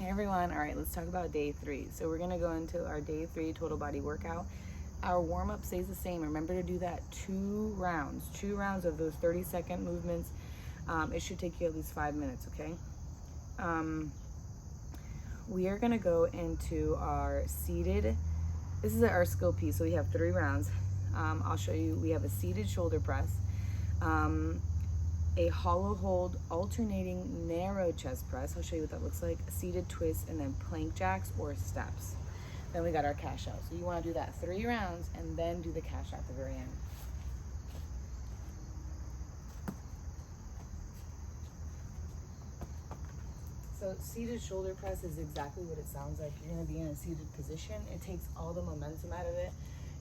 Hey everyone, all right, let's talk about day 3. So we're gonna go into our day 3 total body workout. Our warm-up stays the same. Remember to do that 2 rounds of those 30-second movements. It should take you at least 5 minutes, okay? We are gonna go into our seated, this is our skill piece, so we have 3 rounds. I'll show you, we have a seated shoulder press, a hollow hold alternating narrow chest press. I'll show you what that looks like. A seated twist, and then plank jacks or steps. Then we got our cash out. So you want to do that 3 rounds and then do the cash out at the very end. So seated shoulder press is exactly what it sounds like. You're going to be in a seated position. It takes all the momentum out of it.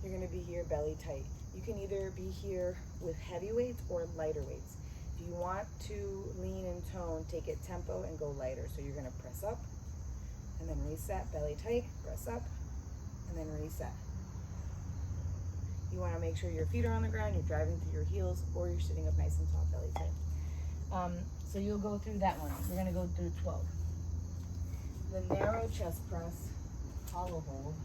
You're going to be here belly tight. You can either be here with heavy weights or lighter weights. If you want to lean and tone, take it tempo and go lighter. So you're gonna press up and then reset, belly tight, press up and then reset. You wanna make sure your feet are on the ground, you're driving through your heels, or you're sitting up nice and tall, belly tight. So you'll go through that one. We're gonna go through 12. The narrow chest press, hollow hold.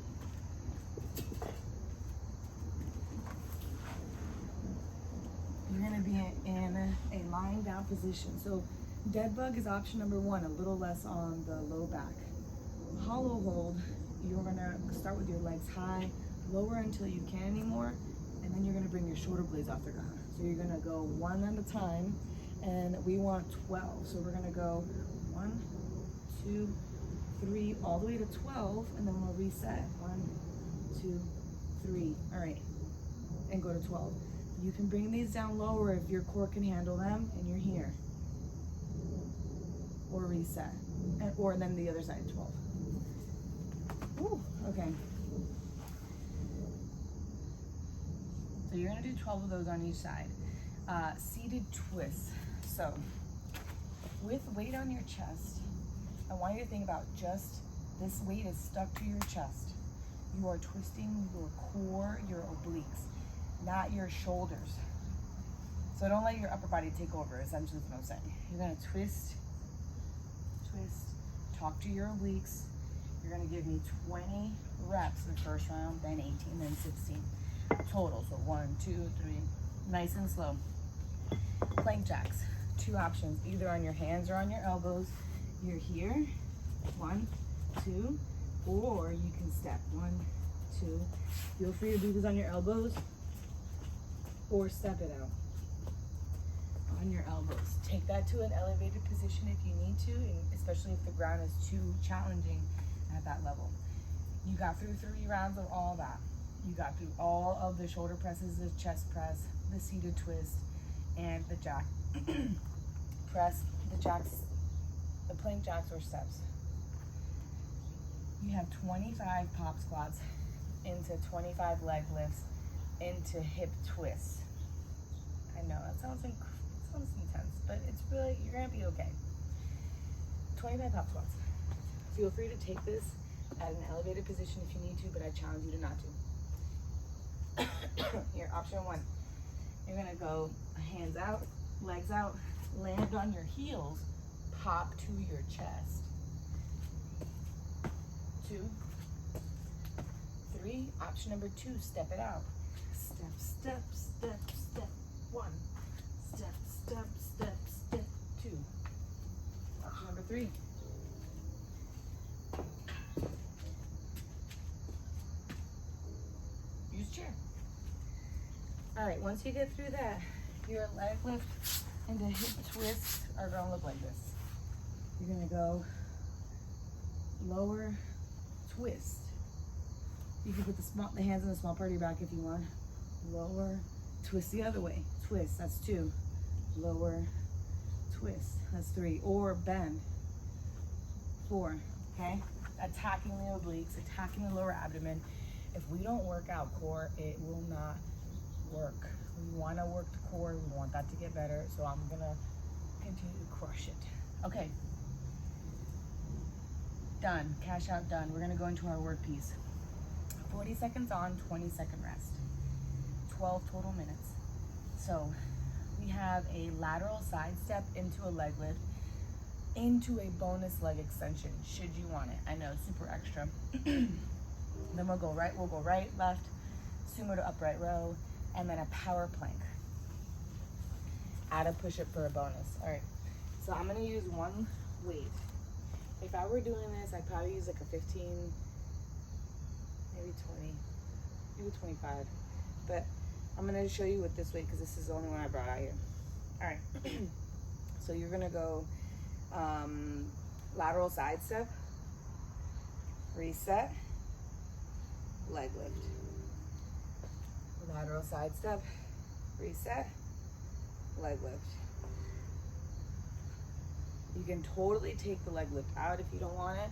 You're gonna be in a lying down position. So dead bug is option number 1, a little less on the low back. Hollow hold, you're gonna start with your legs high, lower until you can't anymore, and then you're gonna bring your shoulder blades off the ground. So you're gonna go 1 at a time, and we want 12. So we're gonna go 1, 2, 3, all the way to 12, and then we'll reset. 1, 2, 3, all right, and go to 12. You can bring these down lower if your core can handle them, and you're here. Or reset. Or then the other side, 12. Ooh, okay. So you're gonna do 12 of those on each side. Seated twists. So with weight on your chest, I want you to think about just this weight is stuck to your chest. You are twisting your core, your obliques, not your shoulders. So don't let your upper body take over, essentially is what I'm saying. You're gonna twist, talk to your obliques. You're gonna give me 20 reps the first round, then 18, then 16 total. So 1, 2, 3, nice and slow. Plank jacks, 2 options, either on your hands or on your elbows. You're here, 1, 2, or you can step 1, 2. Feel free to do this on your elbows or step it out on your elbows. Take that to an elevated position if you need to, and especially if the ground is too challenging at that level. You got through 3 rounds of all that. You got through all of the shoulder presses, the chest press, the seated twist, and the jack press, the jacks, the plank jacks or steps. You have 25 pop squats into 25 leg lifts into hip twists. I know that sounds intense, but it's really, you're gonna be okay. 25 pop squats. Feel free to take this at an elevated position if you need to, but I challenge you to not to. Here, option 1. You're gonna go hands out, legs out, land on your heels, pop to your chest. 2, 3, option number 2, step it out. Step, step, step, step. 1, step, step, step, step. 2. Option number 3. Use chair. All right, once you get through that, your leg lift and the hip twists are gonna look like this. You're gonna go lower twist. You can put the hands in the small part of your back if you want. Lower, twist the other way. Twist, that's 2. Lower, twist, that's 3. Or bend, 4, okay? Attacking the obliques, attacking the lower abdomen. If we don't work out core, it will not work. We wanna work the core, we want that to get better, so I'm gonna continue to crush it. Okay. Done, cash out done. We're gonna go into our work piece. 40 seconds on, 20-second rest. 12 total minutes. So we have a lateral side step into a leg lift. into a bonus leg extension, should you want it. I know, super extra. Then we'll go right, left, sumo to upright row, and then a power plank. Add a push-up for a bonus. All right, so I'm gonna use one weight. If I were doing this, I'd probably use like a 15, maybe 20, maybe 25. But I'm gonna show you with this weight because this is the only one I brought out here. All right, so you're gonna go lateral side step, reset, leg lift. Lateral side step, reset, leg lift. You can totally take the leg lift out if you don't want it,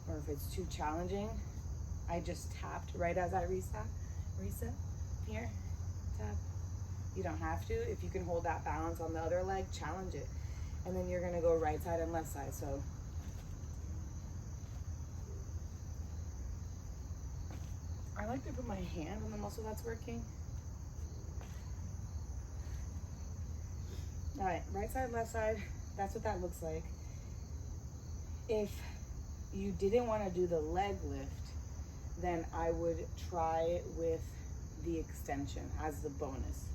or if it's too challenging. I just tapped right as I reset, here, tap. You don't have to. If you can hold that balance on the other leg, challenge it. And then you're gonna go right side and left side, so. I like to put my hand on the muscle that's working. All right, right side, left side, that's what that looks like. If you didn't want to do the leg lift, then I would try with the extension as the bonus.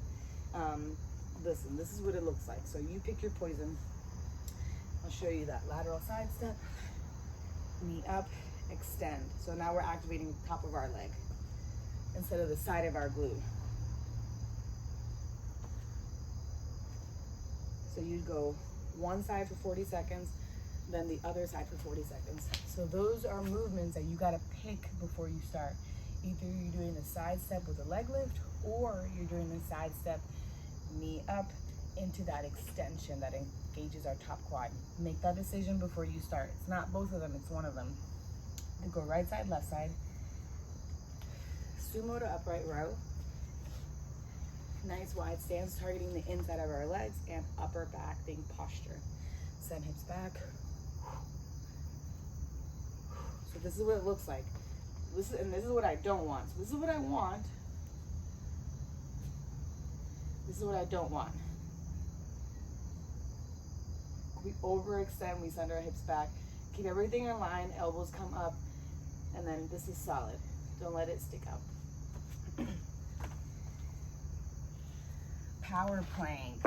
Listen, this is what it looks like. So you pick your poison. I'll show you that. Lateral side step, knee up, extend. So now we're activating the top of our leg instead of the side of our glute. So you'd go one side for 40 seconds, then the other side for 40 seconds. So those are movements that you gotta pick before you start. Either you're doing the side step with a leg lift, or you're doing the side step, knee up into that extension that engages our top quad. Make that decision before you start. It's not both of them, it's one of them. Then go right side, left side. Sumo to upright row. Nice wide stance, targeting the inside of our legs and upper back being posture. Send hips back. So this is what it looks like. This is what I don't want. So this is what I want. This is what I don't want. We overextend, we send our hips back. Keep everything in line, elbows come up, and then this is solid. Don't let it stick out. Power plank.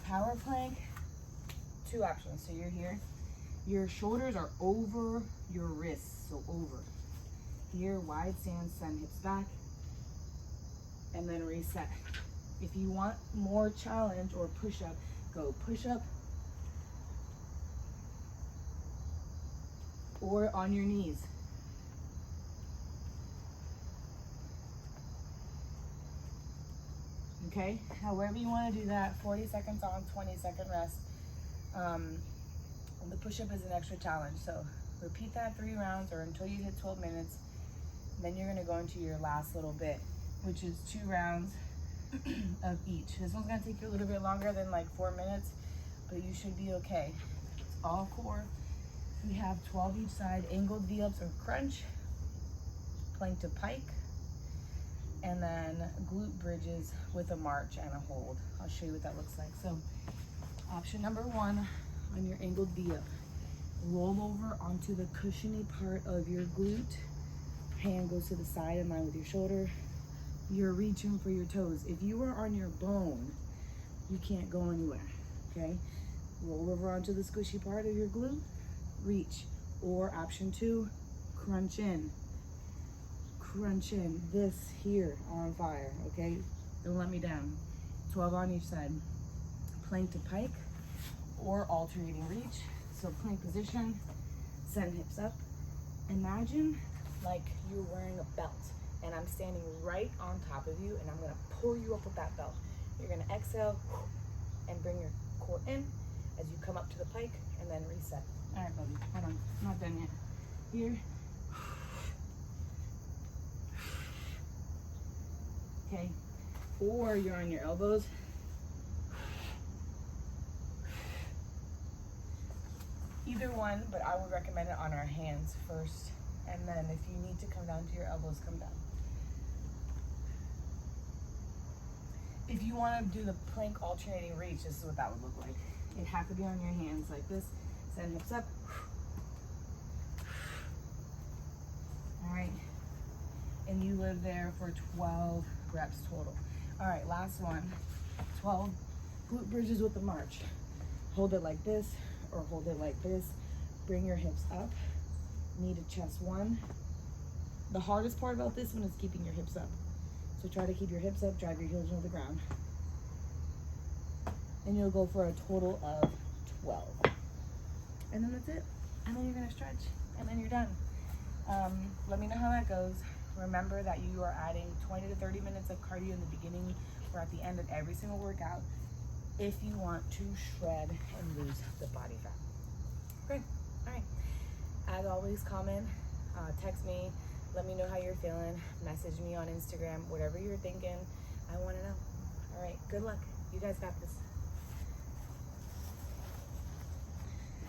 Power plank, two options. So you're here. Your shoulders are over your wrists, so over. Here, wide stance, send hips back, and then reset. If you want more challenge or push up, go push up or on your knees. Okay, however you want to do that, 40 seconds on, 20-second rest. The push-up is an extra challenge, so repeat that 3 rounds or until you hit 12 minutes. Then you're going to go into your last little bit, which is 2 rounds of each. This one's going to take you a little bit longer than like 4 minutes, but you should be okay. It's all core. We have 12 each side, angled V-ups or crunch, plank to pike, and then glute bridges with a march and a hold. I'll show you what that looks like. So option number 1 on your angled V-up, roll over onto the cushiony part of your glute. Hand goes to the side in line with your shoulder. You're reaching for your toes. If you are on your bone, you can't go anywhere, okay? Roll over onto the squishy part of your glute, reach. Or option 2, crunch in. Crunch in. This here on fire, okay? Don't let me down. 12 on each side. Plank to pike or alternating reach. So plank position, send hips up. Imagine like you're wearing a belt and I'm standing right on top of you and I'm gonna pull you up with that belt. You're gonna exhale and bring your core in as you come up to the pike and then reset. All right, buddy, hold on, I'm not done yet. Here. Okay, or you're on your elbows. Either one, but I would recommend it on our hands first. And then if you need to come down to your elbows, come down. If you want to do the plank alternating reach, this is what that would look like. It has to be on your hands like this. Send hips up. All right. And you live there for 12 reps total. All right, last one. 12 glute bridges with the march. Hold it like this or hold it like this. Bring your hips up, knee to chest one. The hardest part about this one is keeping your hips up. So try to keep your hips up, drive your heels into the ground. And you'll go for a total of 12. And then that's it. And then you're gonna stretch, and then you're done. Let me know how that goes. Remember that you are adding 20 to 30 minutes of cardio in the beginning or at the end of every single workout if you want to shred and lose the body fat. Great. All right. As always, comment, text me, let me know how you're feeling, message me on Instagram, whatever you're thinking. I want to know. All right. Good luck. You guys got this.